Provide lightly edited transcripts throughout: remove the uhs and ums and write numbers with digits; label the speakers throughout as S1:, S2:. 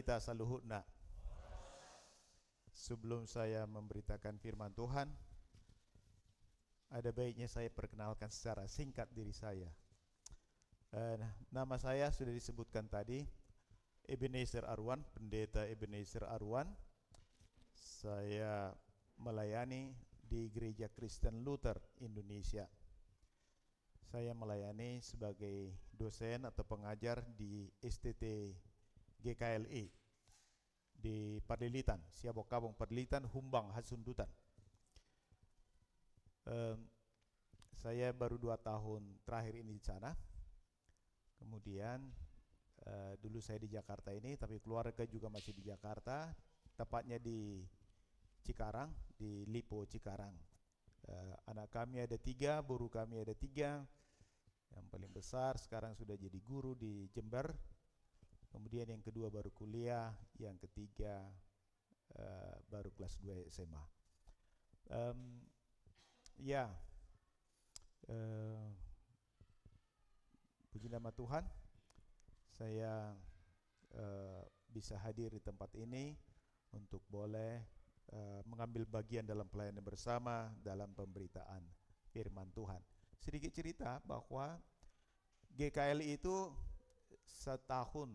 S1: kita saluhutna. Sebelum saya memberitakan firman Tuhan, ada baiknya saya perkenalkan secara singkat diri saya. Nama saya sudah disebutkan tadi, Ebenezer Arwan, Pendeta Ebenezer Arwan. Saya melayani di Gereja Kristen Luther Indonesia. Saya melayani sebagai dosen atau pengajar di STT GKLI di Padilitan, Siabokabung Padilitan, Humbang, Hasundutan. Saya baru 2 tahun terakhir ini di sana. Kemudian dulu saya di Jakarta ini, tapi keluarga juga masih di Jakarta, tepatnya di Cikarang, di Lipo Cikarang. Anak kami ada 3, guru kami ada 3. Yang paling besar sekarang sudah jadi guru di Jember. Kemudian yang kedua baru kuliah, yang ketiga baru kelas 2 SMA. Puji nama Tuhan, saya bisa hadir di tempat ini untuk boleh mengambil bagian dalam pelayanan bersama dalam pemberitaan firman Tuhan. Sedikit cerita bahwa GKLI itu setahun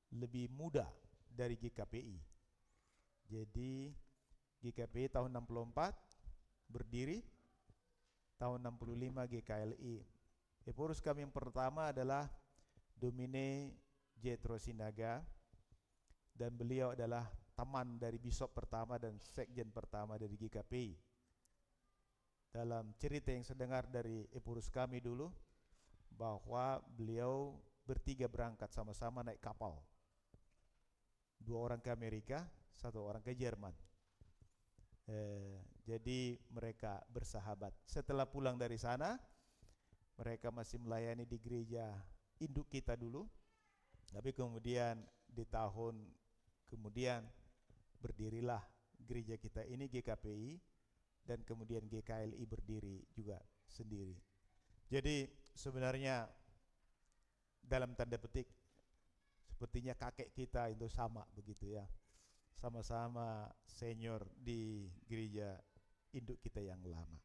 S1: lebih muda dari GKPI. Jadi GKPI tahun 64 berdiri, tahun 65 GKLI. Pengurus kami yang pertama adalah Domine Jethro Sinaga, dan beliau adalah teman dari bisop pertama dan sekjen pertama dari GKPI. Dalam cerita yang saya dengar dari pengurus kami dulu, bahwa beliau bertiga berangkat sama-sama naik kapal. 2 orang ke Amerika, 1 orang ke Jerman. Jadi mereka bersahabat. Setelah pulang dari sana, mereka masih melayani di gereja induk kita dulu. Tapi kemudian di tahun kemudian berdirilah gereja kita ini GKPI, dan kemudian GKLI berdiri juga sendiri. Jadi sebenarnya dalam tanda petik sepertinya kakek kita itu sama begitu ya. Sama-sama senior di gereja induk kita yang lama.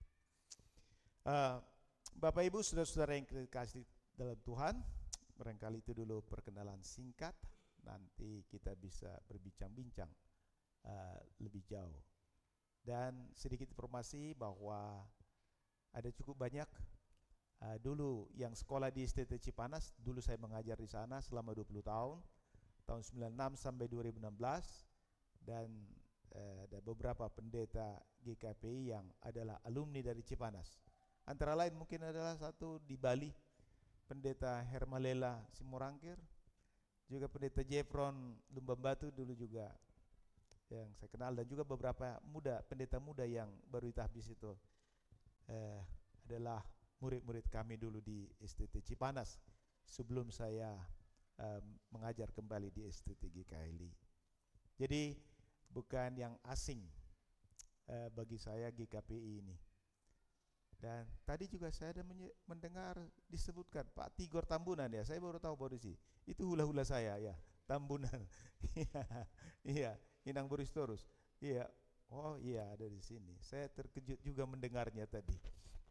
S1: Bapak Ibu, saudara-saudara yang dikasihi dalam Tuhan, barangkali itu dulu perkenalan singkat. Nanti kita bisa berbincang-bincang lebih jauh. Dan sedikit informasi bahwa ada cukup banyak dulu yang sekolah di STT Cipanas. Dulu saya mengajar di sana selama 20 tahun, tahun 96 sampai 2016. Dan ada beberapa pendeta GKPI yang adalah alumni dari Cipanas. Antara lain mungkin adalah satu di Bali, Pendeta Hermalela Simorangkir, juga Pendeta Jefron Lumbambatu dulu juga yang saya kenal, dan juga beberapa pendeta muda yang baru ditahbis itu adalah murid-murid kami dulu di STT Cipanas sebelum saya mengajar kembali di STT GKLI. Jadi bukan yang asing bagi saya GKPI ini. Dan tadi juga saya ada mendengar disebutkan Pak Tigor Tambunan ya, saya baru tahu sih. Itu hula-hula saya ya, Tambunan. Iya, Inang Boristorus. Iya, oh iya ada di sini. Saya terkejut juga mendengarnya tadi.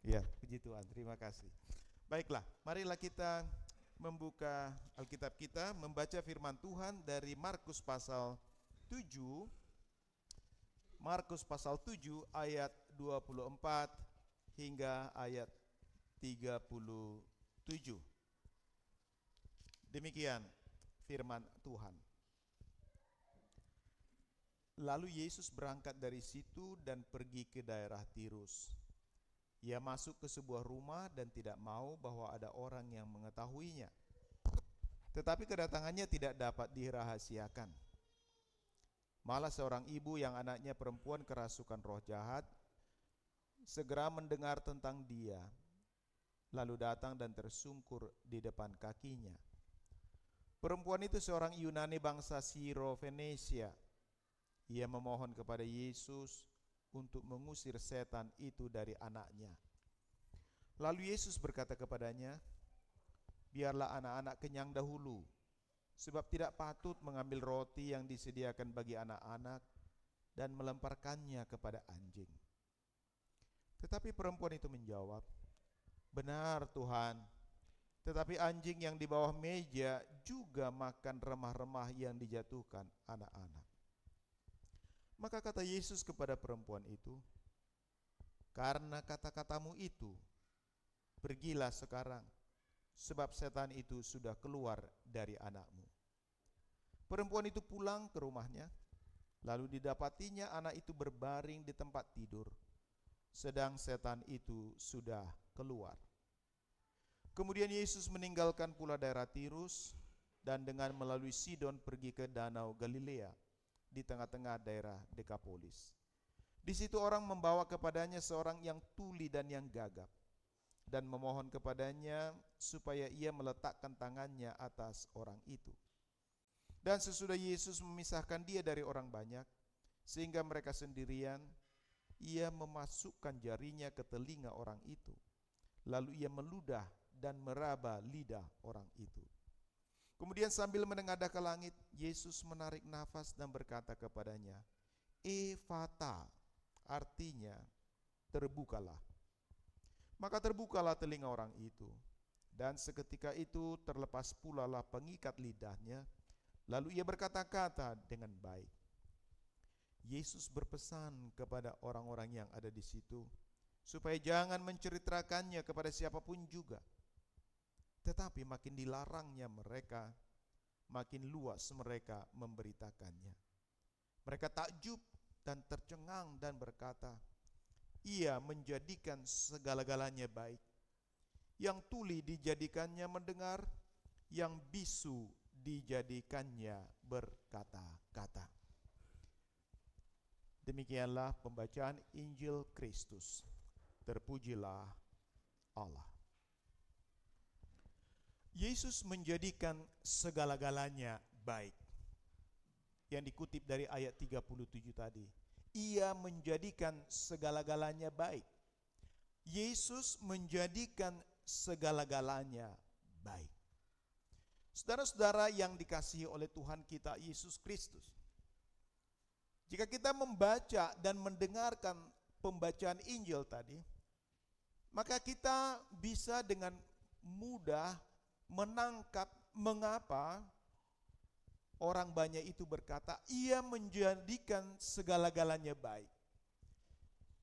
S1: Ya, puji Tuhan, terima kasih. Baiklah, marilah kita membuka Alkitab kita, membaca firman Tuhan dari Markus pasal 7. Markus pasal 7 ayat 24 hingga ayat 37. Demikian firman Tuhan. Lalu Yesus berangkat dari situ dan pergi ke daerah Tirus. Ia masuk ke sebuah rumah dan tidak mau bahwa ada orang yang mengetahuinya. Tetapi kedatangannya tidak dapat dirahasiakan. Malah seorang ibu yang anaknya perempuan kerasukan roh jahat segera mendengar tentang dia, lalu datang dan tersungkur di depan kakinya. Perempuan itu seorang Yunani bangsa Siro-Fenesia. Ia memohon kepada Yesus untuk mengusir setan itu dari anaknya. Lalu Yesus berkata kepadanya, "Biarlah anak-anak kenyang dahulu, sebab tidak patut mengambil roti yang disediakan bagi anak-anak dan melemparkannya kepada anjing. Tetapi perempuan itu menjawab, "Benar Tuhan, tetapi anjing yang di bawah meja juga makan remah-remah yang dijatuhkan anak-anak." Maka kata Yesus kepada perempuan itu, "Karena kata-katamu itu, pergilah sekarang, sebab setan itu sudah keluar dari anakmu." Perempuan itu pulang ke rumahnya, lalu didapatinya anak itu berbaring di tempat tidur, sedang setan itu sudah keluar. Kemudian Yesus meninggalkan pula daerah Tirus dan dengan melalui Sidon pergi ke danau Galilea di tengah-tengah daerah Dekapolis. Di situ orang membawa kepadanya seorang yang tuli dan yang gagap dan memohon kepadanya supaya ia meletakkan tangannya atas orang itu. Dan sesudah Yesus memisahkan dia dari orang banyak, sehingga mereka sendirian, ia memasukkan jarinya ke telinga orang itu. Lalu ia meludah dan meraba lidah orang itu. Kemudian sambil menengadah ke langit, Yesus menarik nafas dan berkata kepadanya, "Ephata," artinya terbukalah. Maka terbukalah telinga orang itu, dan seketika itu terlepas pula lah pengikat lidahnya. Lalu ia berkata-kata dengan baik. Yesus berpesan kepada orang-orang yang ada di situ supaya jangan menceritakannya kepada siapapun juga. Tetapi makin dilarangnya mereka, makin luas mereka memberitakannya. Mereka takjub dan tercengang dan berkata, "Ia menjadikan segala-galanya baik. Yang tuli dijadikannya mendengar, yang bisu dijadikannya berkata-kata." Demikianlah pembacaan Injil Kristus. Terpujilah Allah. Yesus menjadikan segala-galanya baik. Yang dikutip dari ayat 37 tadi. Ia menjadikan segala-galanya baik. Yesus menjadikan segala-galanya baik. Saudara-saudara yang dikasihi oleh Tuhan kita Yesus Kristus, jika kita membaca dan mendengarkan pembacaan Injil tadi, maka kita bisa dengan mudah menangkap mengapa orang banyak itu berkata, "Ia menjadikan segala-galanya baik."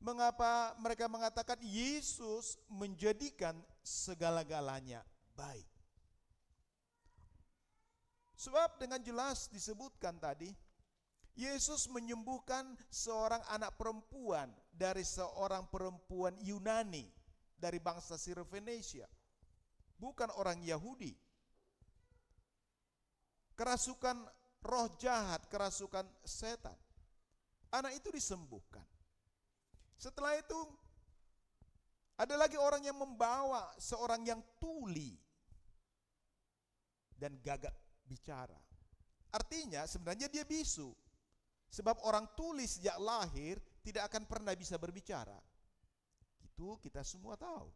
S1: Mengapa mereka mengatakan Yesus menjadikan segala-galanya baik? Sebab dengan jelas disebutkan tadi, Yesus menyembuhkan seorang anak perempuan dari seorang perempuan Yunani dari bangsa Sirofenesia, bukan orang Yahudi. Kerasukan roh jahat, kerasukan setan. Anak itu disembuhkan. Setelah itu ada lagi orang yang membawa seorang yang tuli dan gagap bicara. Artinya sebenarnya dia bisu. Sebab orang tuli sejak lahir tidak akan pernah bisa berbicara. Itu kita semua tahu.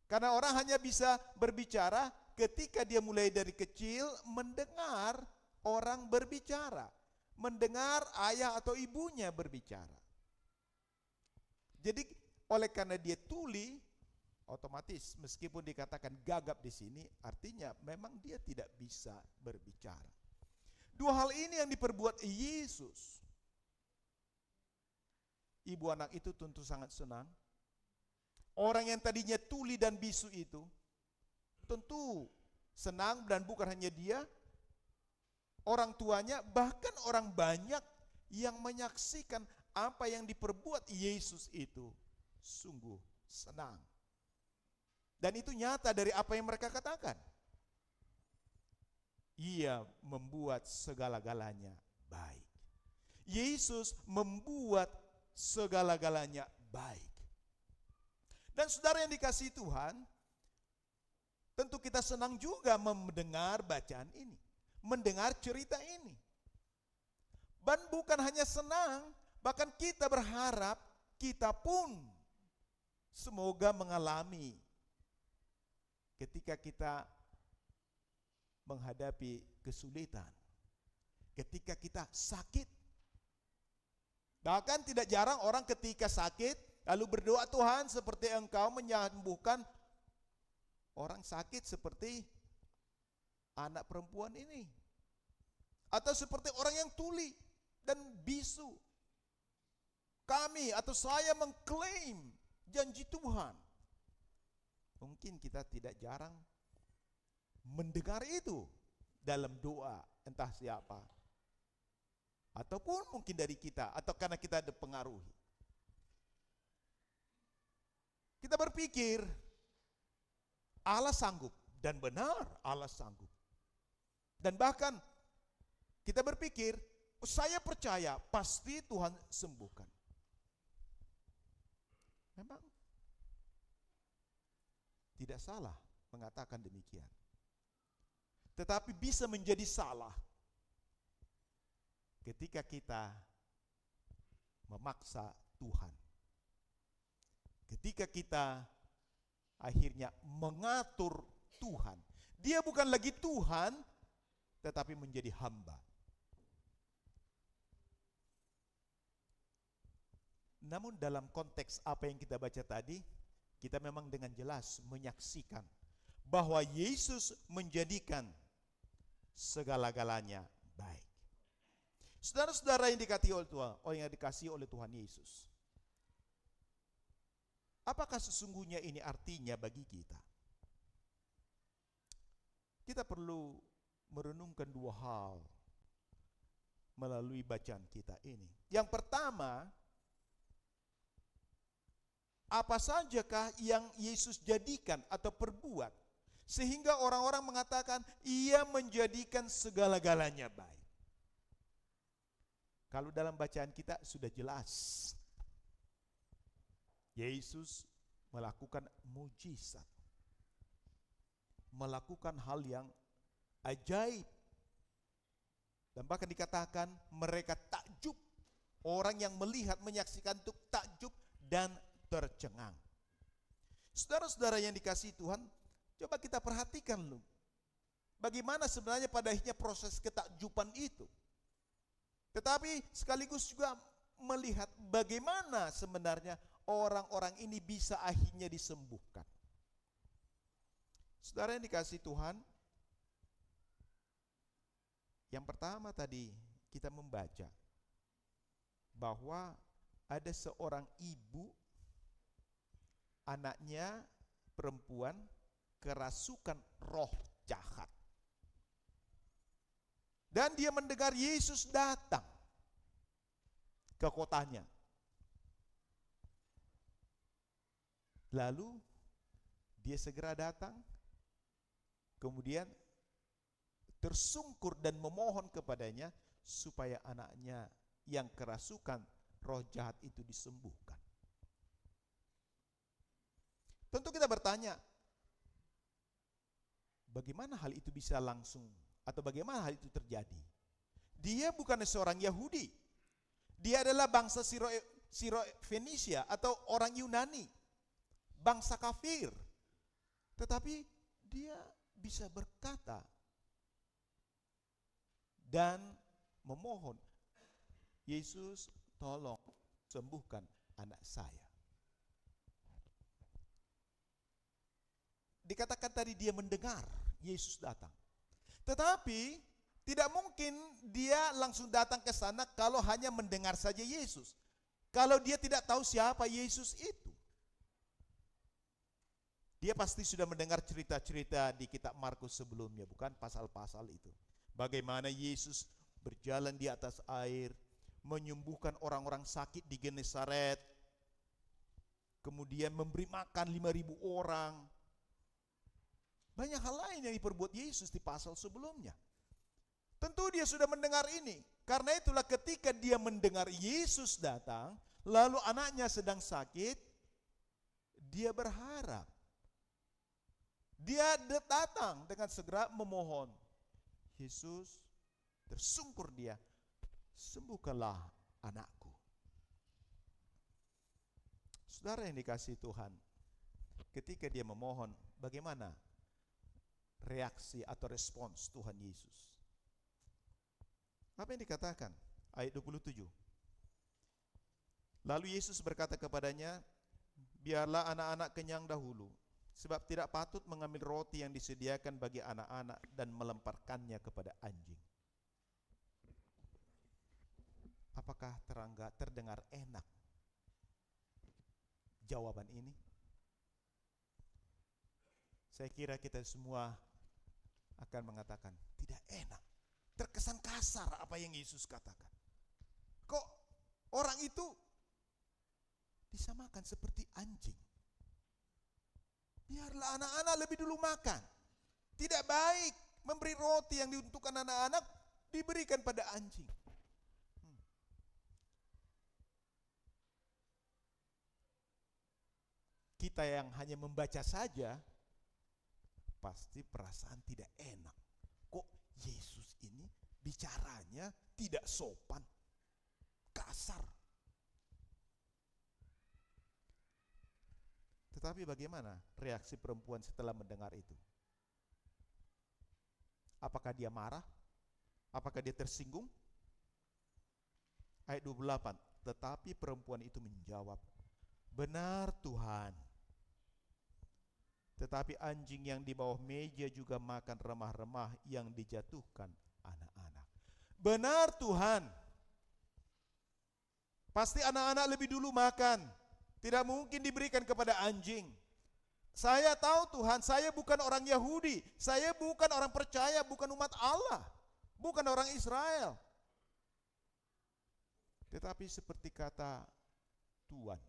S1: Karena orang hanya bisa berbicara ketika dia mulai dari kecil mendengar orang berbicara. Mendengar ayah atau ibunya berbicara. Jadi oleh karena dia tuli, otomatis meskipun dikatakan gagap di sini, artinya memang dia tidak bisa berbicara. Dua hal ini yang diperbuat Yesus. Ibu anak itu tentu sangat senang. Orang yang tadinya tuli dan bisu itu tentu senang, dan bukan hanya dia, orang tuanya, bahkan orang banyak yang menyaksikan apa yang diperbuat Yesus itu sungguh senang. Dan itu nyata dari apa yang mereka katakan. Ia membuat segala-galanya baik. Yesus membuat segala-galanya baik. Dan saudara yang dikasihi Tuhan, tentu kita senang juga mendengar bacaan ini, mendengar cerita ini. Dan bukan hanya senang, bahkan kita berharap kita pun semoga mengalami ketika kita menghadapi kesulitan, ketika kita sakit. Bahkan tidak jarang orang ketika sakit lalu berdoa, Tuhan seperti Engkau menyembuhkan orang sakit seperti anak perempuan ini. Atau seperti orang yang tuli dan bisu. Kami atau saya mengklaim janji Tuhan. Mungkin kita tidak jarang mendengar itu dalam doa entah siapa. Ataupun mungkin dari kita, atau karena kita dipengaruhi. Kita berpikir Allah sanggup, dan benar Allah sanggup. Dan bahkan kita berpikir, saya percaya pasti Tuhan sembuhkan. Memang tidak salah mengatakan demikian. Tetapi bisa menjadi salah ketika kita memaksa Tuhan. Ketika kita akhirnya mengatur Tuhan. Dia bukan lagi Tuhan, tetapi menjadi hamba. Namun dalam konteks apa yang kita baca tadi, kita memang dengan jelas menyaksikan bahwa Yesus menjadikan segala-galanya baik. Saudara-saudara yang dikasihi oleh Tuhan Yesus, apakah sesungguhnya ini artinya bagi kita? Kita perlu merenungkan dua hal melalui bacaan kita ini. Yang pertama, apa sajakah yang Yesus jadikan atau perbuat sehingga orang-orang mengatakan ia menjadikan segala-galanya baik? Kalau dalam bacaan kita sudah jelas, Yesus melakukan mujizat, melakukan hal yang ajaib, dan bahkan dikatakan mereka takjub. Orang yang melihat, menyaksikan itu takjub dan tercengang. Saudara-saudara yang dikasihi Tuhan, coba kita perhatikan loh, bagaimana sebenarnya pada akhirnya proses ketakjuban itu. Tetapi sekaligus juga melihat bagaimana sebenarnya orang-orang ini bisa akhirnya disembuhkan. Saudara yang dikasihi Tuhan, yang pertama tadi kita membaca bahwa ada seorang ibu, anaknya perempuan kerasukan roh jahat. Dan dia mendengar Yesus datang ke kotanya. Lalu dia segera datang, kemudian tersungkur dan memohon kepadanya supaya anaknya yang kerasukan roh jahat itu disembuhkan. Tentu kita bertanya, bagaimana hal itu bisa langsung, atau bagaimana hal itu terjadi? Dia bukan seorang Yahudi. Dia adalah bangsa Siro-Fenisia atau orang Yunani, bangsa kafir. Tetapi dia bisa berkata dan memohon, Yesus tolong sembuhkan anak saya. Dikatakan tadi dia mendengar Yesus datang. Tetapi tidak mungkin dia langsung datang ke sana kalau hanya mendengar saja Yesus. Kalau dia tidak tahu siapa Yesus itu. Dia pasti sudah mendengar cerita-cerita di kitab Markus sebelumnya, bukan pasal-pasal itu. Bagaimana Yesus berjalan di atas air, menyembuhkan orang-orang sakit di Genesaret, kemudian memberi makan 5.000 orang. Banyak hal lain yang diperbuat Yesus di pasal sebelumnya. Tentu dia sudah mendengar ini. Karena itulah ketika dia mendengar Yesus datang, lalu anaknya sedang sakit, dia berharap. Dia datang dengan segera memohon. Yesus, tersungkur dia, sembuhkanlah anakku. Saudara yang dikasihi Tuhan, ketika dia memohon, bagaimana reaksi atau respons Tuhan Yesus. Apa yang dikatakan? Ayat 27. Lalu Yesus berkata kepadanya, biarlah anak-anak kenyang dahulu, sebab tidak patut mengambil roti yang disediakan bagi anak-anak dan melemparkannya kepada anjing. Apakah terdengar enak jawaban ini? Saya kira kita semua akan mengatakan tidak enak. Terkesan kasar apa yang Yesus katakan. Kok orang itu disamakan seperti anjing? Biarlah anak-anak lebih dulu makan. Tidak baik memberi roti yang diuntukkan anak-anak diberikan pada anjing. Kita yang hanya membaca saja pasti perasaan tidak enak. Kok Yesus ini bicaranya tidak sopan, kasar. Tetapi bagaimana reaksi perempuan setelah mendengar itu? Apakah dia marah? Apakah dia tersinggung? Ayat 28, tetapi perempuan itu menjawab, benar Tuhan. Tetapi anjing yang di bawah meja juga makan remah-remah yang dijatuhkan anak-anak. Benar Tuhan. Pasti anak-anak lebih dulu makan. Tidak mungkin diberikan kepada anjing. Saya tahu Tuhan, saya bukan orang Yahudi. Saya bukan orang percaya, bukan umat Allah. Bukan orang Israel. Tetapi seperti kata Tuhan,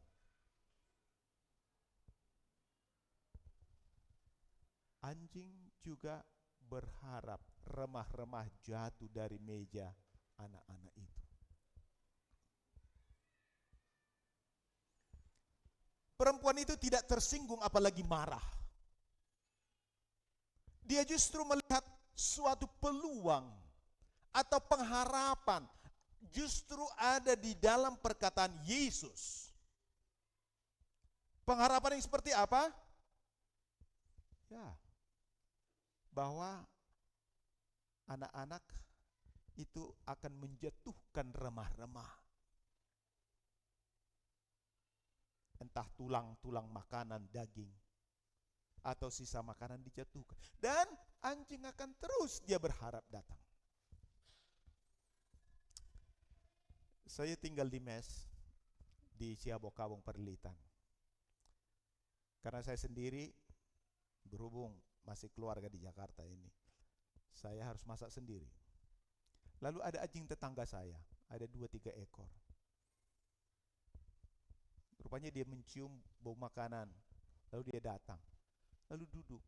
S1: anjing juga berharap remah-remah jatuh dari meja anak-anak itu. Perempuan itu tidak tersinggung apalagi marah. Dia justru melihat suatu peluang atau pengharapan justru ada di dalam perkataan Yesus. Pengharapan yang seperti apa? Ya, bahwa anak-anak itu akan menjatuhkan remah-remah. Entah tulang-tulang makanan, daging, atau sisa makanan dijatuhkan. Dan anjing akan terus dia berharap datang. Saya tinggal di mes di Ciabokabung Perlitan. Karena saya sendiri berhubung masih keluarga di Jakarta ini, saya harus masak sendiri. Lalu ada anjing tetangga saya, ada 2-3 ekor. Rupanya dia mencium bau makanan, lalu dia datang, lalu duduk.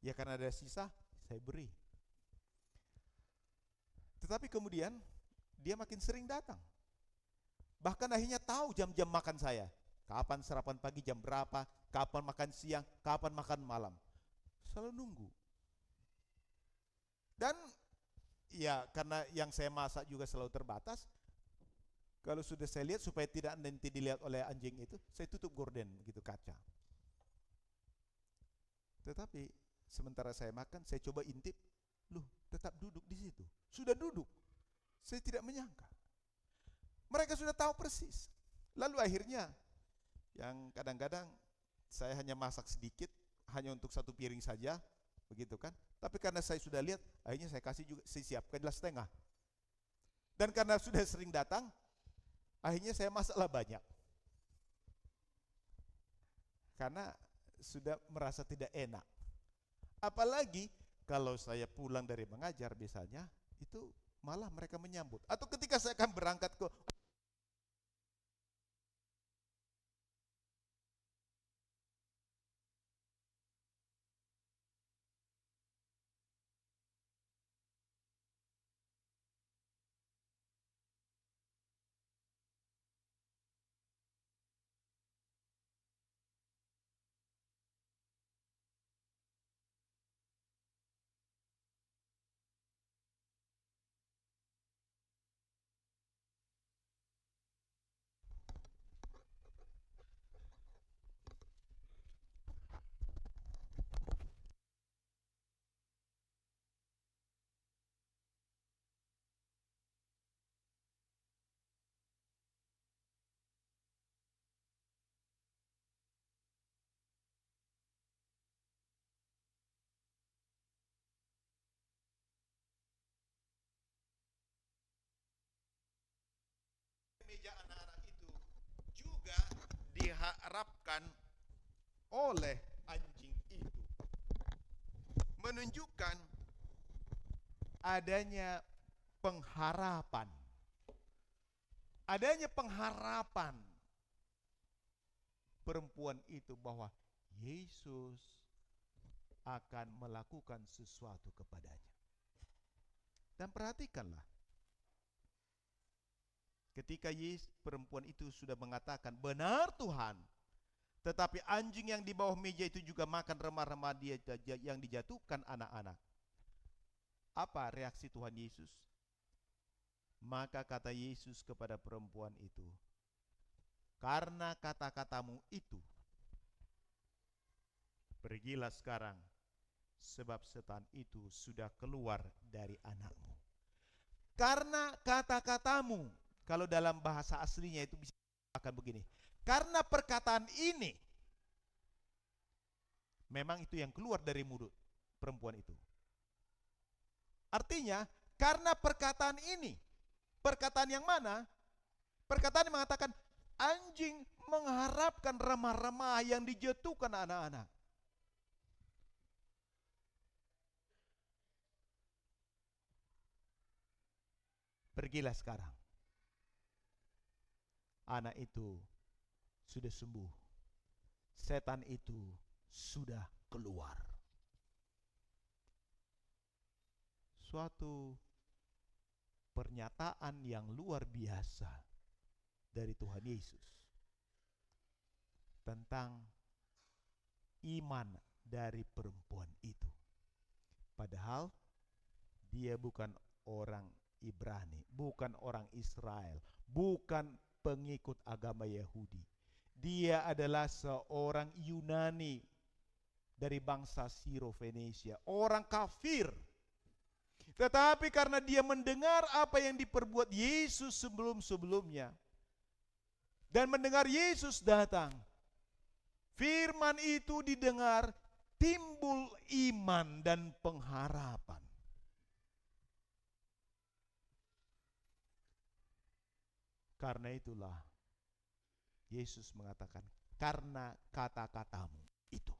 S1: Ya karena ada sisa, saya beri. Tetapi kemudian dia makin sering datang. Bahkan akhirnya tahu jam-jam makan saya. Kapan sarapan pagi, jam berapa, kapan makan siang, kapan makan malam. Selalu nunggu. Dan ya karena yang saya masak juga selalu terbatas, kalau sudah saya lihat supaya tidak nanti dilihat oleh anjing itu, saya tutup gorden begitu kaca. Tetapi sementara saya makan, saya coba intip, loh tetap duduk di situ. Sudah duduk. Saya tidak menyangka. Mereka sudah tahu persis. Lalu akhirnya yang kadang-kadang saya hanya masak sedikit, hanya untuk 1 piring saja, begitu kan. Tapi karena saya sudah lihat, akhirnya saya kasih juga, saya siapkan gelas setengah. Dan karena sudah sering datang, akhirnya saya masaklah banyak. Karena sudah merasa tidak enak. Apalagi kalau saya pulang dari mengajar biasanya, itu malah mereka menyambut. Atau ketika saya akan berangkat ke meja anak-anak itu juga diharapkan oleh anjing itu, menunjukkan adanya pengharapan. Adanya pengharapan perempuan itu bahwa Yesus akan melakukan sesuatu kepadanya. Dan perhatikanlah, ketika perempuan itu sudah mengatakan, benar Tuhan, tetapi anjing yang di bawah meja itu juga makan remah-remah dia yang dijatuhkan anak-anak. Apa reaksi Tuhan Yesus? Maka kata Yesus kepada perempuan itu, karena kata-katamu itu, pergilah sekarang, sebab setan itu sudah keluar dari anakmu. Karena kata-katamu, kalau dalam bahasa aslinya itu bisa akan begini, karena perkataan ini, memang itu yang keluar dari mulut perempuan itu. Artinya, karena perkataan ini, perkataan yang mana? Perkataan yang mengatakan, anjing mengharapkan remah-remah yang dijatuhkan anak-anak. Pergilah sekarang. Anak itu sudah sembuh. Setan itu sudah keluar. Suatu pernyataan yang luar biasa dari Tuhan Yesus tentang iman dari perempuan itu. Padahal dia bukan orang Ibrani, bukan orang Israel, bukan pengikut agama Yahudi. Dia adalah seorang Yunani dari bangsa Siro-Fenisia, orang kafir. Tetapi karena dia mendengar apa yang diperbuat Yesus sebelum-sebelumnya, dan mendengar Yesus datang, firman itu didengar, timbul iman dan pengharapan. Karena itulah Yesus mengatakan, karena kata-katamu itu,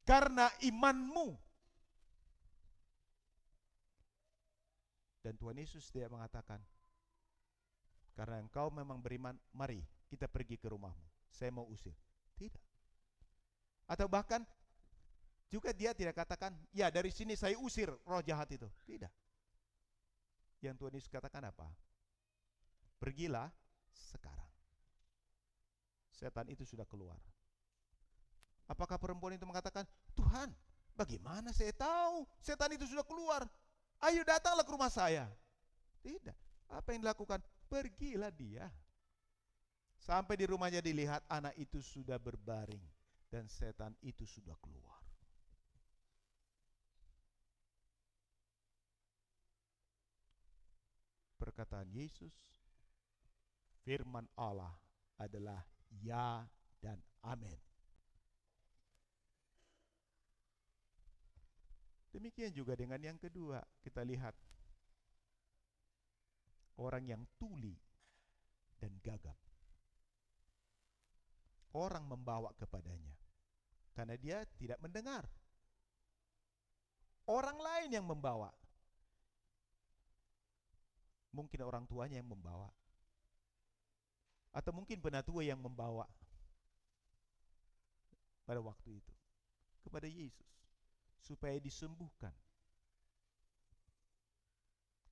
S1: karena imanmu. Dan Tuhan Yesus tidak mengatakan, karena engkau memang beriman, mari kita pergi ke rumahmu, saya mau usir. Tidak. Atau bahkan juga dia tidak katakan, ya dari sini saya usir roh jahat itu. Tidak. Yang Tuhan Yesus katakan apa? Pergilah sekarang. Setan itu sudah keluar. Apakah perempuan itu mengatakan, Tuhan, bagaimana saya tahu setan itu sudah keluar? Ayo datanglah ke rumah saya. Tidak. Apa yang dilakukan? Pergilah dia. Sampai di rumahnya dilihat anak itu sudah berbaring dan setan itu sudah keluar. Perkataan Yesus, firman Allah adalah ya dan amin. Demikian juga dengan yang kedua, kita lihat orang yang tuli dan gagap. Orang membawa kepadanya karena dia tidak mendengar. Orang lain yang membawa. Mungkin orang tuanya yang membawa. Atau mungkin penatua yang membawa pada waktu itu kepada Yesus supaya disembuhkan.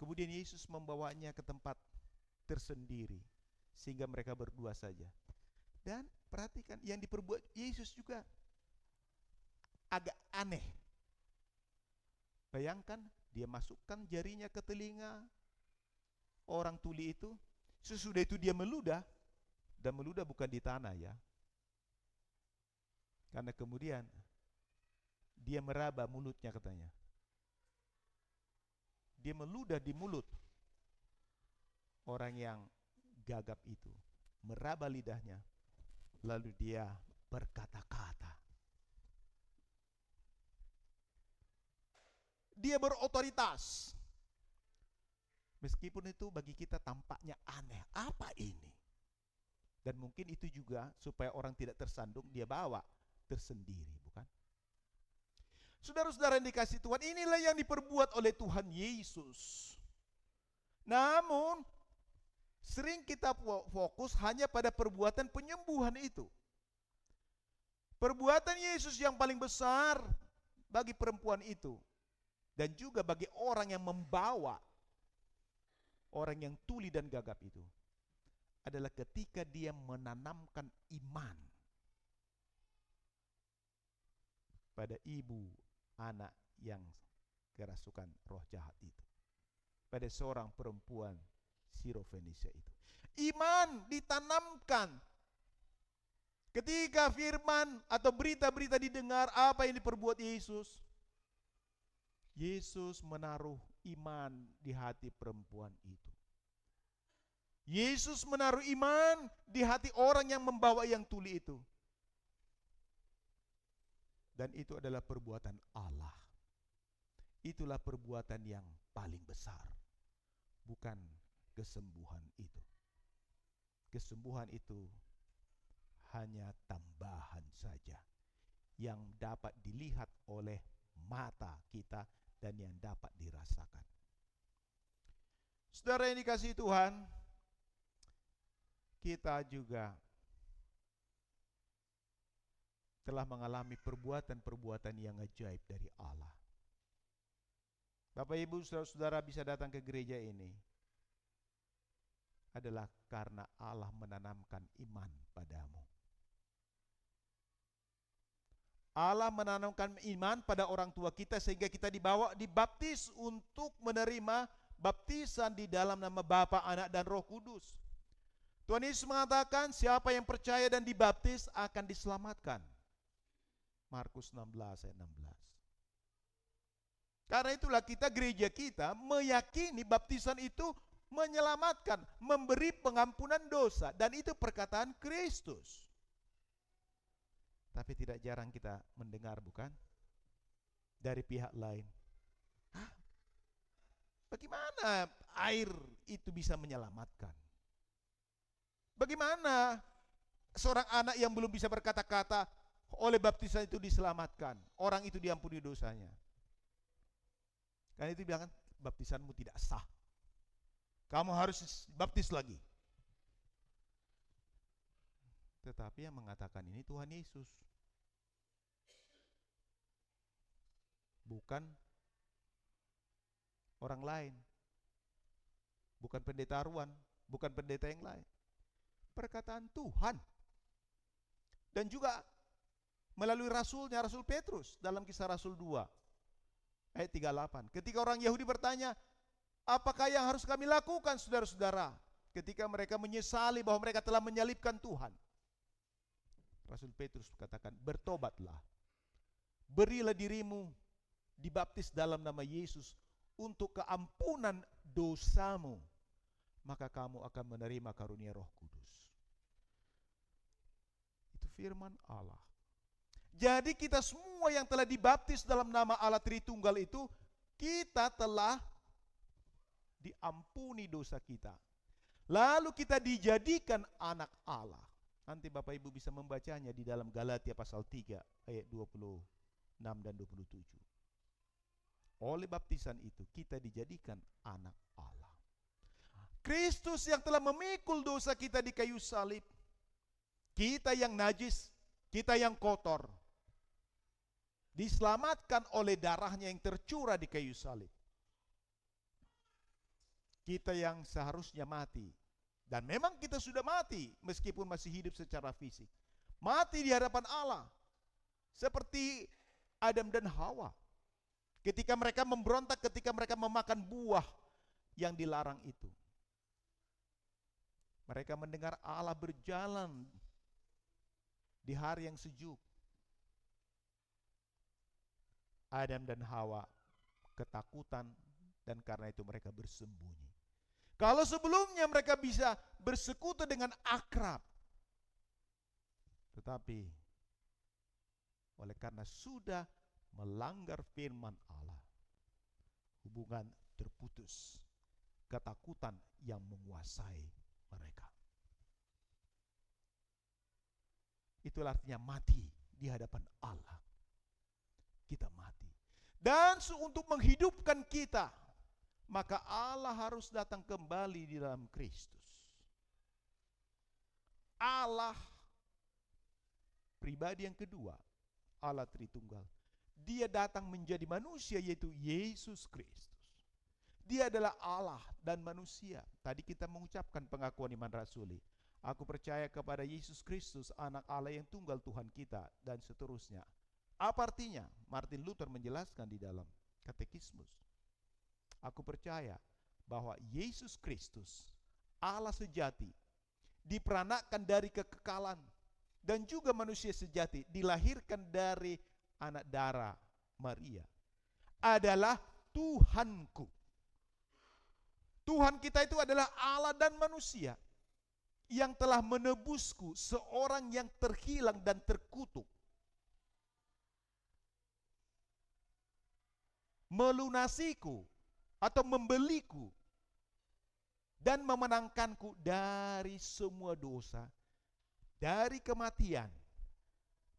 S1: Kemudian Yesus membawanya ke tempat tersendiri sehingga mereka berdua saja. Dan perhatikan yang diperbuat Yesus juga agak aneh. Bayangkan dia masukkan jarinya ke telinga orang tuli itu, sesudah itu dia meludah, dan meludah bukan di tanah ya. Karena kemudian dia meraba mulutnya katanya. Dia meludah di mulut orang yang gagap itu, meraba lidahnya, lalu dia berkata-kata. Dia berotoritas. Meskipun itu bagi kita tampaknya aneh. Apa ini? Dan mungkin itu juga supaya orang tidak tersandung, dia bawa tersendiri, bukan? Saudara-saudara yang dikasihi Tuhan, inilah yang diperbuat oleh Tuhan Yesus. Namun, sering kita fokus hanya pada perbuatan penyembuhan itu. Perbuatan Yesus yang paling besar bagi perempuan itu, dan juga bagi orang yang membawa, orang yang tuli dan gagap itu, adalah ketika dia menanamkan iman pada ibu anak yang kerasukan roh jahat itu, pada seorang perempuan Sirofenisia itu. Iman ditanamkan. Ketika firman atau berita-berita didengar apa yang diperbuat Yesus, Yesus menaruh iman di hati perempuan itu. Yesus menaruh iman di hati orang yang membawa yang tuli itu. Dan itu adalah perbuatan Allah. Itulah perbuatan yang paling besar. Bukan kesembuhan itu. Kesembuhan itu hanya tambahan saja yang dapat dilihat oleh mata kita dan yang dapat dirasakan. Saudara yang dikasihi Tuhan, kita juga telah mengalami perbuatan-perbuatan yang ajaib dari Allah. Bapak Ibu saudara-saudara bisa datang ke gereja ini adalah karena Allah menanamkan iman padamu. Allah menanamkan iman pada orang tua kita sehingga kita dibawa dibaptis untuk menerima baptisan di dalam nama Bapa, Anak, dan Roh Kudus. Tuhan Yesus mengatakan siapa yang percaya dan dibaptis akan diselamatkan. Markus 16 ayat 16. Karena itulah gereja kita meyakini baptisan itu menyelamatkan, memberi pengampunan dosa, dan itu perkataan Kristus. Tapi tidak jarang kita mendengar, bukan? Dari pihak lain. Bagaimana air itu bisa menyelamatkan? Bagaimana seorang anak yang belum bisa berkata-kata oleh baptisan itu diselamatkan? Orang itu diampuni dosanya. Karena itu bilang baptisanmu tidak sah. Kamu harus baptis lagi. Tetapi yang mengatakan ini Tuhan Yesus. Bukan orang lain. Bukan pendeta Arwan, bukan pendeta yang lain. Perkataan Tuhan. Dan juga melalui rasulnya, Rasul Petrus dalam Kisah Rasul 2 ayat 38. Ketika orang Yahudi bertanya, apakah yang harus kami lakukan saudara-saudara? Ketika mereka menyesali bahwa mereka telah menyalibkan Tuhan. Rasul Petrus katakan, bertobatlah. Berilah dirimu dibaptis dalam nama Yesus untuk keampunan dosamu. Maka kamu akan menerima karunia Roh Kudus. Itu firman Allah. Jadi kita semua yang telah dibaptis dalam nama Allah Tritunggal itu, kita telah diampuni dosa kita. Lalu kita dijadikan anak Allah. Nanti Bapak Ibu bisa membacanya di dalam Galatia pasal 3 ayat 26 dan 27. Oleh baptisan itu kita dijadikan anak Allah. Kristus yang telah memikul dosa kita di kayu salib. Kita yang najis, kita yang kotor, diselamatkan oleh darahnya yang tercurah di kayu salib. Kita yang seharusnya mati, dan memang kita sudah mati meskipun masih hidup secara fisik. Mati di hadapan Allah. Seperti Adam dan Hawa. Ketika mereka memberontak, ketika mereka memakan buah yang dilarang itu. Mereka mendengar Allah berjalan di hari yang sejuk. Adam dan Hawa ketakutan dan karena itu mereka bersembunyi. Kalau sebelumnya mereka bisa bersekutu dengan akrab, tetapi oleh karena sudah melanggar firman Allah, hubungan terputus. ketakutan yang menguasai mereka. Itulah artinya mati di hadapan Allah. Kita mati. Dan untuk menghidupkan kita, maka Allah harus datang kembali di dalam Kristus. Allah pribadi yang kedua, Allah Tritunggal. Dia datang menjadi manusia, yaitu Yesus Kristus. Dia adalah Allah dan manusia. Tadi kita mengucapkan pengakuan iman rasuli. Aku percaya kepada Yesus Kristus, anak Allah yang tunggal Tuhan kita, dan seterusnya. Apa artinya? Martin Luther menjelaskan di dalam Katekismus. Aku percaya bahwa Yesus Kristus, Allah sejati, diperanakkan dari kekekalan, dan juga manusia sejati, dilahirkan dari anak darah Maria, adalah Tuhanku. Tuhan kita itu adalah Allah dan manusia yang telah menebusku, seorang yang terhilang dan terkutuk, melunasiku atau membeliku dan memenangkanku dari semua dosa, dari kematian,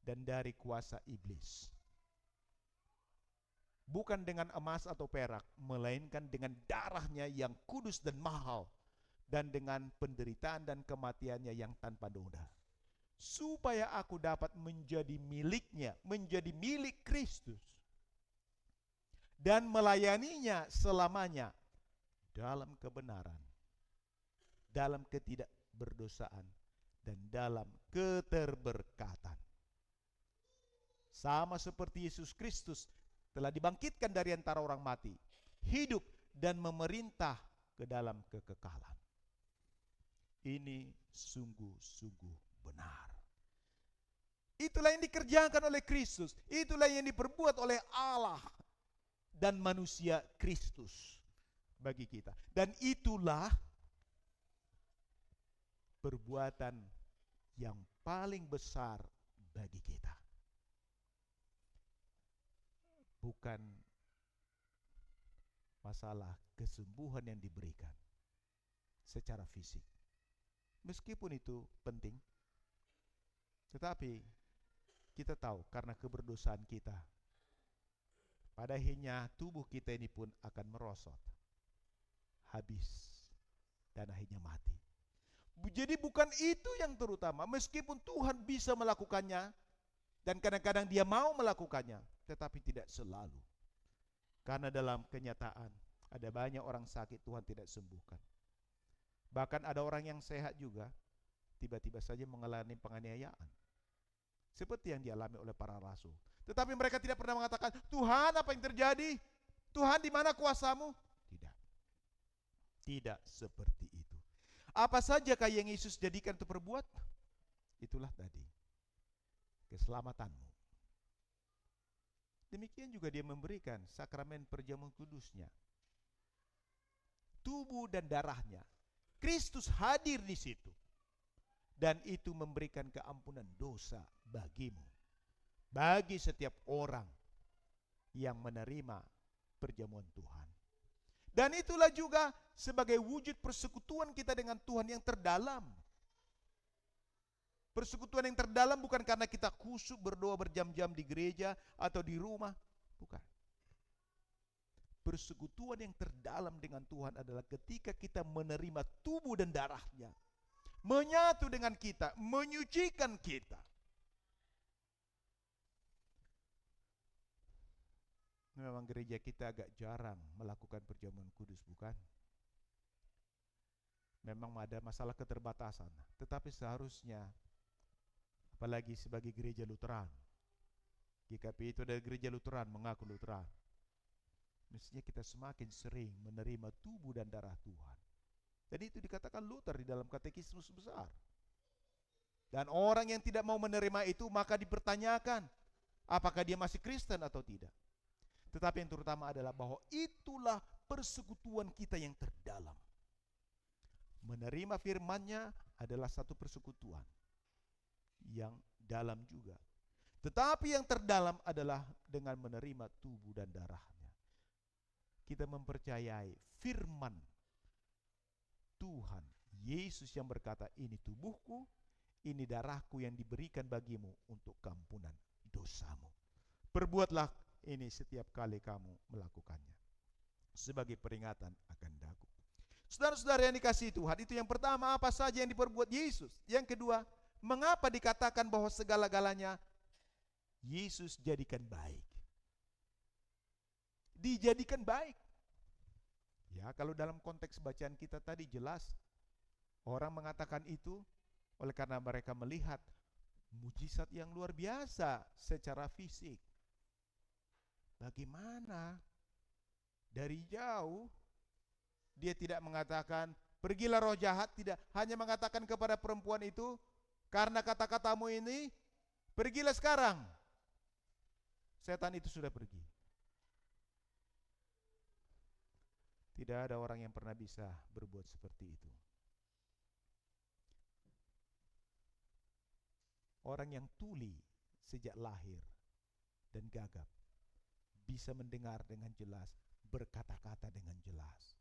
S1: dan dari kuasa iblis. Bukan dengan emas atau perak, melainkan dengan darahnya yang kudus dan mahal, dan dengan penderitaan dan kematiannya yang tanpa noda, supaya aku dapat menjadi miliknya, menjadi milik Kristus, dan melayaninya selamanya dalam kebenaran, dalam ketidakberdosaan, dan dalam keterberkatan. Sama seperti Yesus Kristus telah dibangkitkan dari antara orang mati, hidup dan memerintah ke dalam kekekalan. Ini sungguh-sungguh benar. Itulah yang dikerjakan oleh Kristus, itulah yang diperbuat oleh Allah dan manusia Kristus bagi kita. Dan itulah perbuatan yang paling besar bagi kita. Bukan masalah kesembuhan yang diberikan secara fisik. Meskipun itu penting, tetapi kita tahu karena keberdosaan kita, pada akhirnya tubuh kita ini pun akan merosot, habis, dan akhirnya mati. Jadi bukan itu yang terutama, meskipun Tuhan bisa melakukannya, dan kadang-kadang dia mau melakukannya, tetapi tidak selalu. Karena dalam kenyataan, ada banyak orang sakit Tuhan tidak sembuhkan. Bahkan ada orang yang sehat juga, tiba-tiba saja mengalami penganiayaan. Seperti yang dialami oleh para rasul. Tetapi mereka tidak pernah mengatakan, Tuhan apa yang terjadi? Tuhan di mana kuasamu? Tidak. Tidak seperti itu. Apa sajakah yang Yesus jadikan untuk berbuat? Itulah tadi, keselamatanmu. Demikian juga dia memberikan sakramen perjamuan kudusnya, tubuh dan darahnya. Kristus hadir di situ, dan itu memberikan keampunan dosa bagimu, bagi setiap orang yang menerima perjamuan Tuhan. Dan itulah juga sebagai wujud persekutuan kita dengan Tuhan yang terdalam. Persekutuan yang terdalam bukan karena kita khusyuk berdoa berjam-jam di gereja atau di rumah, bukan. Persekutuan yang terdalam dengan Tuhan adalah ketika kita menerima tubuh dan darahnya, menyatu dengan kita, menyucikan kita. Memang gereja kita agak jarang melakukan perjamuan kudus, bukan? Memang ada masalah keterbatasan, tetapi seharusnya, apalagi sebagai gereja Lutheran, GKP itu adalah gereja Lutheran, mengaku Lutheran, mestinya kita semakin sering menerima tubuh dan darah Tuhan. Dan itu dikatakan Luther di dalam Katekismus besar. Dan orang yang tidak mau menerima itu, maka dipertanyakan apakah dia masih Kristen atau tidak. Tetapi yang terutama adalah bahwa itulah persekutuan kita yang terdalam. Menerima firman-Nya adalah satu persekutuan yang dalam juga. Tetapi yang terdalam adalah dengan menerima tubuh dan darahnya. Kita mempercayai firman Tuhan Yesus yang berkata, ini tubuhku, ini darahku yang diberikan bagimu untuk kampunan dosamu. Perbuatlah ini setiap kali kamu melakukannya, sebagai peringatan akan daku. Saudara-saudara yang dikasihi Tuhan, itu yang pertama, apa saja yang diperbuat Yesus. Yang kedua, mengapa dikatakan bahwa segala-galanya Yesus jadikan baik? Dijadikan baik. Ya, kalau dalam konteks bacaan kita tadi jelas, orang mengatakan itu oleh karena mereka melihat mujizat yang luar biasa secara fisik. Bagaimana? Dari jauh dia tidak mengatakan, pergilah roh jahat, tidak. Hanya mengatakan kepada perempuan itu, karena kata-katamu ini, pergilah sekarang. Setan itu sudah pergi. Tidak ada orang yang pernah bisa berbuat seperti itu. Orang yang tuli sejak lahir dan gagap bisa mendengar dengan jelas, berkata-kata dengan jelas.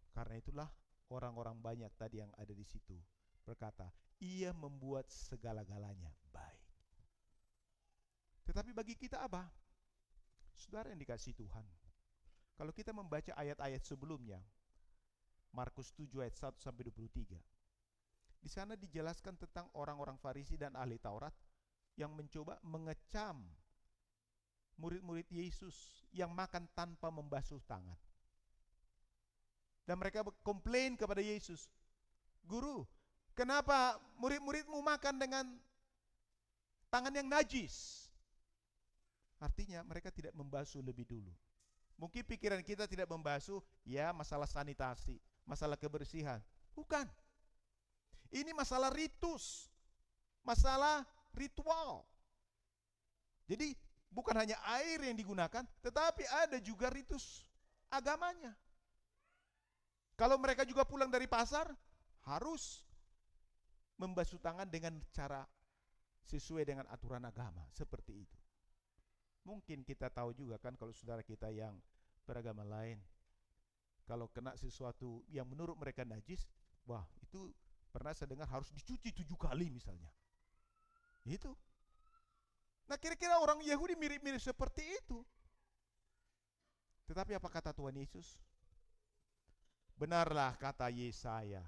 S1: Karena itulah orang-orang banyak tadi yang ada di situ berkata, ia membuat segala-galanya baik. Tetapi bagi kita apa? Saudara yang dikasihi Tuhan, kalau kita membaca ayat-ayat sebelumnya, Markus 7 ayat 1 sampai 23, di sana dijelaskan tentang orang-orang Farisi dan ahli Taurat yang mencoba mengecam murid-murid Yesus yang makan tanpa membasuh tangan. Dan mereka komplain kepada Yesus, Guru, kenapa murid-muridmu makan dengan tangan yang najis? Artinya mereka tidak membasuh lebih dulu. Mungkin pikiran kita tidak membasuh, ya masalah sanitasi, masalah kebersihan. Bukan. Ini masalah ritus, masalah ritual. Jadi bukan hanya air yang digunakan, tetapi ada juga ritus agamanya. Kalau mereka juga pulang dari pasar, harus membasuh tangan dengan cara sesuai dengan aturan agama, seperti itu. Mungkin kita tahu juga kan, kalau saudara kita yang beragama lain, kalau kena sesuatu yang menurut mereka najis, wah itu pernah saya dengar harus dicuci 7 kali misalnya. Itu. Nah kira-kira orang Yahudi mirip-mirip seperti itu. Tetapi apa kata Tuhan Yesus? Benarlah kata Yesaya,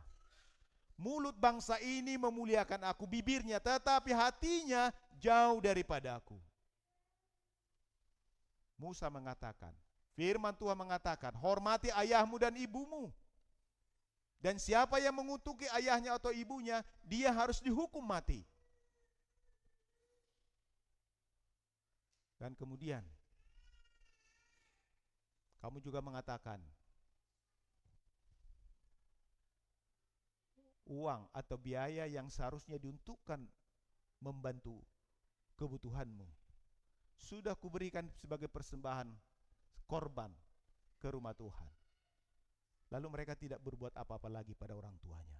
S1: mulut bangsa ini memuliakan aku, bibirnya, tetapi hatinya jauh daripada aku. Musa mengatakan, firman Tuhan mengatakan, hormati ayahmu dan ibumu. Dan siapa yang mengutuki ayahnya atau ibunya, dia harus dihukum mati. Dan kemudian, kamu juga mengatakan, uang atau biaya yang seharusnya diuntukkan membantu kebutuhanmu sudah kuberikan sebagai persembahan korban ke rumah Tuhan. Lalu mereka tidak berbuat apa-apa lagi pada orang tuanya.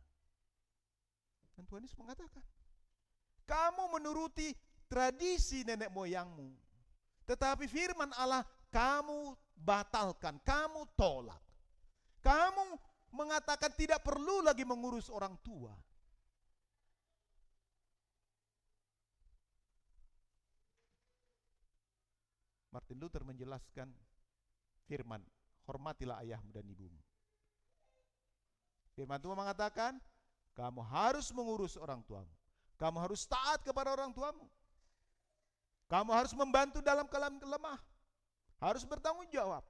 S1: Dan Tuhan Yesus mengatakan, kamu menuruti tradisi nenek moyangmu, tetapi firman Allah kamu batalkan, kamu tolak. Kamu mengatakan tidak perlu lagi mengurus orang tua. Martin Luther menjelaskan firman, hormatilah ayahmu dan ibumu. Firman Tuhan mengatakan, kamu harus mengurus orang tuamu. Kamu harus taat kepada orang tuamu. Kamu harus membantu dalam keadaan lemah. Harus bertanggung jawab.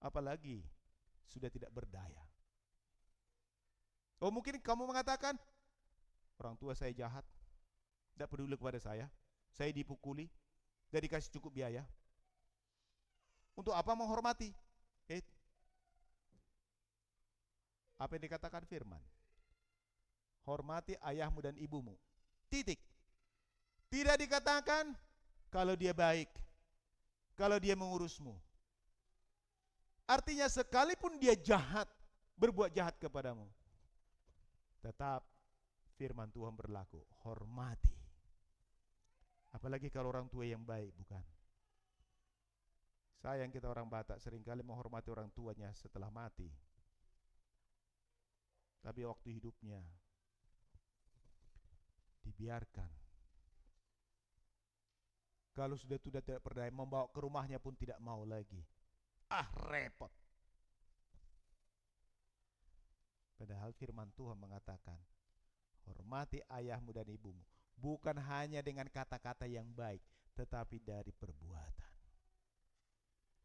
S1: Apalagi sudah tidak berdaya. Oh mungkin kamu mengatakan, orang tua saya jahat, tidak peduli kepada saya dipukuli, tidak dikasih cukup biaya. Untuk apa menghormati? Apa yang dikatakan firman? Hormati ayahmu dan ibumu. Titik. Tidak dikatakan kalau dia baik, kalau dia mengurusmu. Artinya sekalipun dia jahat, berbuat jahat kepadamu, tetap firman Tuhan berlaku, hormati. Apalagi kalau orang tua yang baik, bukan? Sayang kita orang Batak seringkali menghormati orang tuanya setelah mati. Tapi waktu hidupnya dibiarkan. Kalau sudah tidak berdaya, membawa ke rumahnya pun tidak mau lagi. Repot. Padahal firman Tuhan mengatakan, hormati ayahmu dan ibumu, bukan hanya dengan kata-kata yang baik, tetapi dari perbuatan.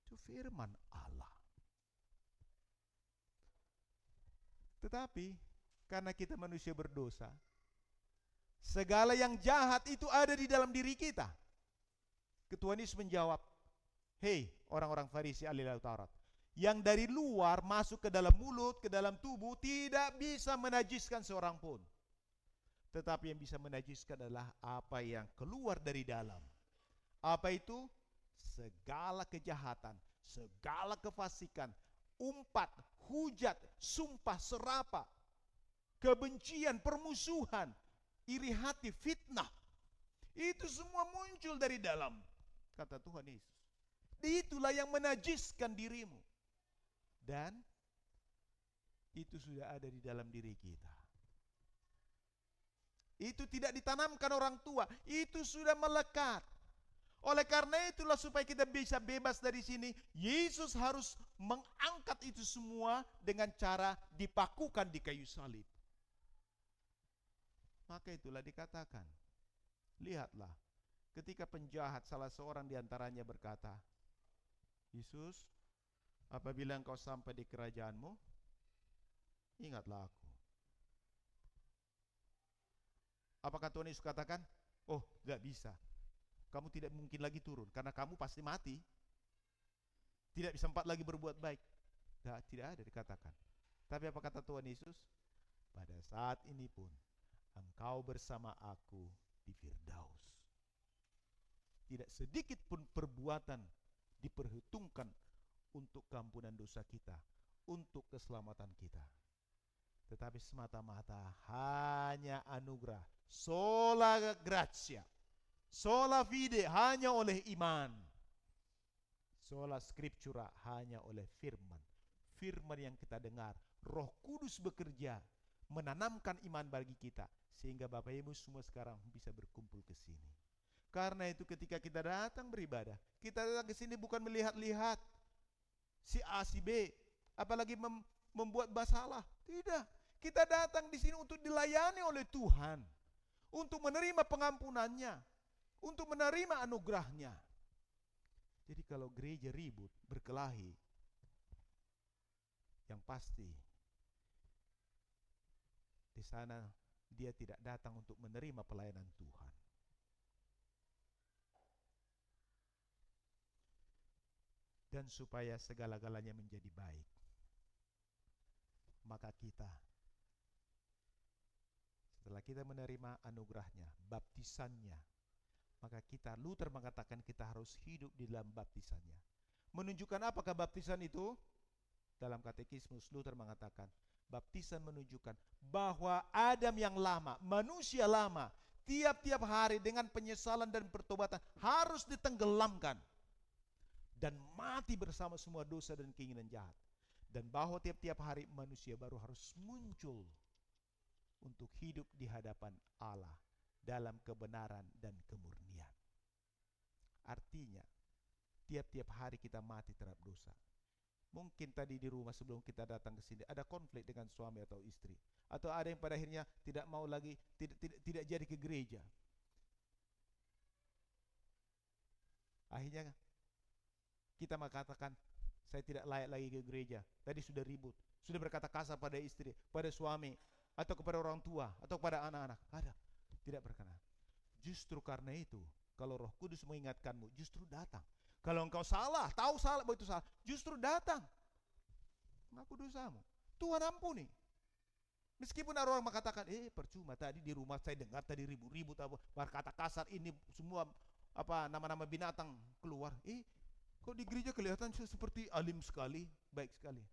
S1: Itu firman Allah. Tetapi karena kita manusia berdosa, segala yang jahat itu ada di dalam diri kita. Tuhan Yesus menjawab, hei orang-orang Farisi ahli Taurat, yang dari luar masuk ke dalam mulut, ke dalam tubuh, tidak bisa menajiskan seorang pun. Tetapi yang bisa menajiskan adalah apa yang keluar dari dalam. Apa itu? Segala kejahatan, segala kefasikan, umpat, hujat, sumpah serapa, kebencian, permusuhan, iri hati, fitnah. Itu semua muncul dari dalam, kata Tuhan Yesus. Itulah yang menajiskan dirimu. Dan itu sudah ada di dalam diri kita. Itu tidak ditanamkan orang tua, itu sudah melekat. Oleh karena itulah supaya kita bisa bebas dari sini, Yesus harus mengangkat itu semua dengan cara dipakukan di kayu salib. Maka itulah dikatakan, lihatlah, ketika penjahat salah seorang di antaranya berkata, Yesus, apabila engkau sampai di kerajaanmu, ingatlah aku. Apakah Tuhan Yesus katakan, oh gak bisa, kamu tidak mungkin lagi turun, karena kamu pasti mati, tidak bisa sempat lagi berbuat baik. Tidak ada dikatakan. Tapi apa kata Tuhan Yesus? Pada saat ini pun engkau bersama aku di Firdaus. Tidak sedikit pun perbuatan diperhitungkan untuk keampunan dosa kita, untuk keselamatan kita. Tetapi semata-mata hanya anugerah, sola gratia, sola fide, hanya oleh iman, sola scriptura, hanya oleh firman. Firman yang kita dengar, Roh Kudus bekerja, menanamkan iman bagi kita, sehingga Bapak Ibu semua sekarang bisa berkumpul ke sini. Karena itu ketika kita datang beribadah, kita datang ke sini bukan melihat-lihat si A, si B, apalagi membuat masalah. Tidak. Kita datang di sini untuk dilayani oleh Tuhan, untuk menerima pengampunannya, untuk menerima anugerahnya. Jadi kalau gereja ribut, berkelahi, yang pasti di sana dia tidak datang untuk menerima pelayanan Tuhan. Dan supaya segala-galanya menjadi baik, maka kita, setelah kita menerima anugerahnya, baptisannya, maka kita, Luther mengatakan kita harus hidup di dalam baptisannya. Menunjukkan apakah baptisan itu? Dalam katekismus Luther mengatakan, baptisan menunjukkan bahwa Adam yang lama, manusia lama, tiap-tiap hari dengan penyesalan dan pertobatan harus ditenggelamkan dan mati bersama semua dosa dan keinginan jahat. Dan bahwa tiap-tiap hari manusia baru harus muncul untuk hidup di hadapan Allah dalam kebenaran dan kemurnian. Artinya, tiap-tiap hari kita mati terhadap dosa. Mungkin tadi di rumah sebelum kita datang ke sini ada konflik dengan suami atau istri, atau ada yang pada akhirnya tidak mau lagi, tidak jadi ke gereja. Akhirnya kita mengatakan, saya tidak layak lagi ke gereja. Tadi sudah ribut, sudah berkata kasar pada istri, pada suami, atau kepada orang tua, atau kepada anak-anak. Ada, tidak berkenan. Justru karena itu, kalau Roh Kudus mengingatkanmu, justru datang. Kalau engkau salah, tahu salah, bahwa itu salah, justru datang, mengaku dosamu, Tuhan ampuni. Meskipun ada orang mengatakan, percuma tadi di rumah saya dengar tadi ribut-ribut, berkata kasar, ini semua nama-nama binatang keluar. Kok di gereja kelihatan seperti alim sekali, baik sekali.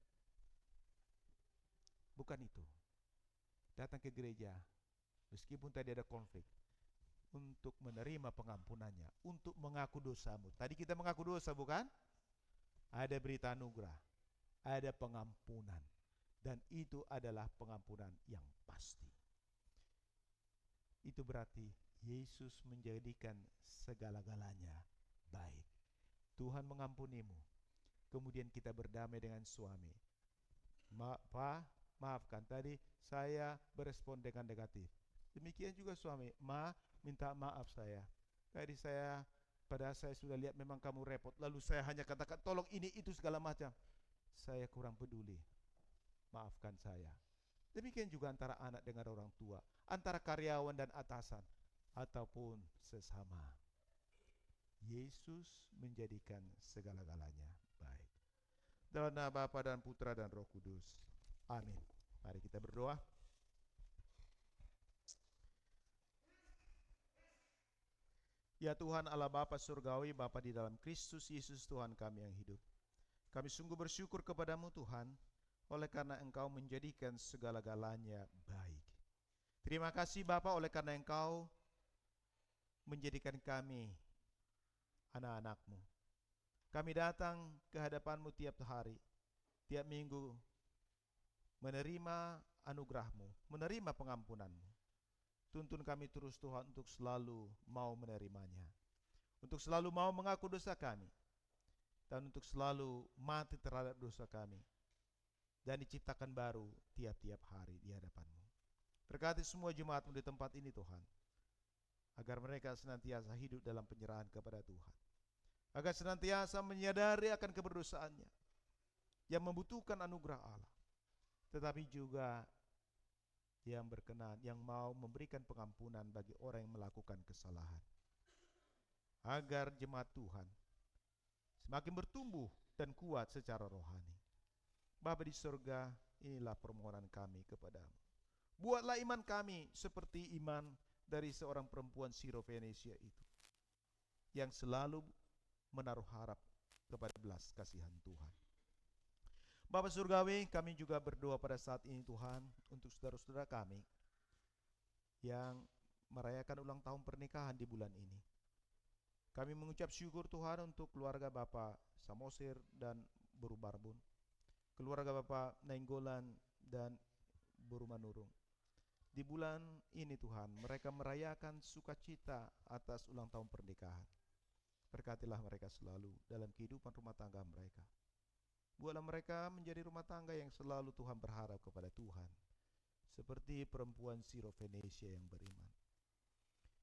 S1: Bukan itu. Datang ke gereja, meskipun tadi ada konflik, untuk menerima pengampunannya, untuk mengaku dosamu. Tadi kita mengaku dosa, bukan? Ada berita anugerah, ada pengampunan. Dan itu adalah pengampunan yang pasti. Itu berarti Yesus menjadikan segala-galanya baik. Tuhan mengampunimu. Kemudian kita berdamai dengan suami. Pak, maafkan, tadi saya berespon dengan negatif. Demikian juga suami, minta maaf saya. Tadi padahal saya sudah lihat memang kamu repot, lalu saya hanya katakan tolong ini itu segala macam. Saya kurang peduli. Maafkan saya. Demikian juga antara anak dengan orang tua, antara karyawan dan atasan, ataupun sesama. Yesus menjadikan segala-galanya baik. Dalam nama Bapa dan Putra dan Roh Kudus. Amin. Mari kita berdoa. Ya Tuhan Allah Bapa Surgawi, Bapa di dalam Kristus Yesus Tuhan kami yang hidup. Kami sungguh bersyukur kepadamu Tuhan, oleh karena Engkau menjadikan segala-galanya baik. Terima kasih Bapa oleh karena Engkau menjadikan kami anak-anak-Mu. Kami datang ke hadapan-Mu tiap hari, tiap minggu, menerima anugerah-Mu, menerima pengampunan-Mu. Tuntun kami terus Tuhan untuk selalu mau menerimanya, untuk selalu mau mengaku dosa kami, dan untuk selalu mati terhadap dosa kami, dan diciptakan baru tiap-tiap hari di hadapan-Mu. Berkati semua jemaat-Mu di tempat ini Tuhan, agar mereka senantiasa hidup dalam penyerahan kepada Tuhan, agar senantiasa menyadari akan keberdosaannya, yang membutuhkan anugerah Allah, tetapi juga yang berkenan, yang mau memberikan pengampunan bagi orang yang melakukan kesalahan, agar jemaat Tuhan semakin bertumbuh dan kuat secara rohani. Bapa di surga, inilah permohonan kami kepadamu. Buatlah iman kami seperti iman dari seorang perempuan Sirofenesia itu, yang selalu menaruh harap kepada belas kasihan Tuhan. Bapa Surgawi, kami juga berdoa pada saat ini Tuhan, untuk saudara-saudara kami yang merayakan ulang tahun pernikahan di bulan ini. Kami mengucap syukur Tuhan untuk keluarga Bapak Samosir dan Buru Barbun, keluarga Bapak Nainggolan dan Buru Manurung. Di bulan ini Tuhan, mereka merayakan sukacita atas ulang tahun pernikahan. Berkatilah mereka selalu dalam kehidupan rumah tangga mereka. Buatlah mereka menjadi rumah tangga yang selalu Tuhan berharap kepada Tuhan, seperti perempuan Sirofenesia yang beriman.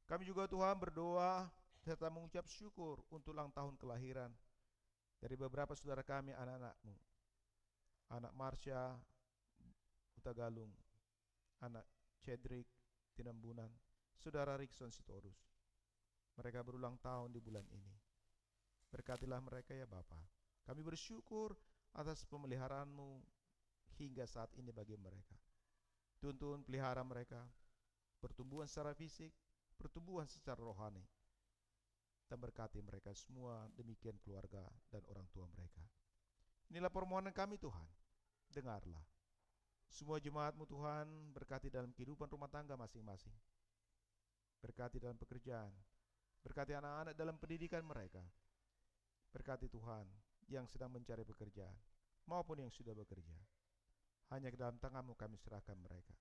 S1: Kami juga Tuhan berdoa serta mengucap syukur untuk ulang tahun kelahiran dari beberapa saudara kami, anak-anak-Mu, anak Marsha Utagalung, anak Cedric Tinambunan, saudara Rickson Sitorus. Mereka berulang tahun di bulan ini. Berkatilah mereka ya Bapa. Kami bersyukur atas pemeliharaan-Mu hingga saat ini bagi mereka. Tuntun pelihara mereka, pertumbuhan secara fisik, pertumbuhan secara rohani, dan berkati mereka semua, demikian keluarga dan orang tua mereka. Inilah permohonan kami Tuhan, dengarlah. Semua jemaat-Mu Tuhan, berkati dalam kehidupan rumah tangga masing-masing, berkati dalam pekerjaan, berkati anak-anak dalam pendidikan mereka, berkati Tuhan yang sedang mencari pekerjaan maupun yang sudah bekerja. Hanya ke dalam tangan-Mu kami serahkan mereka.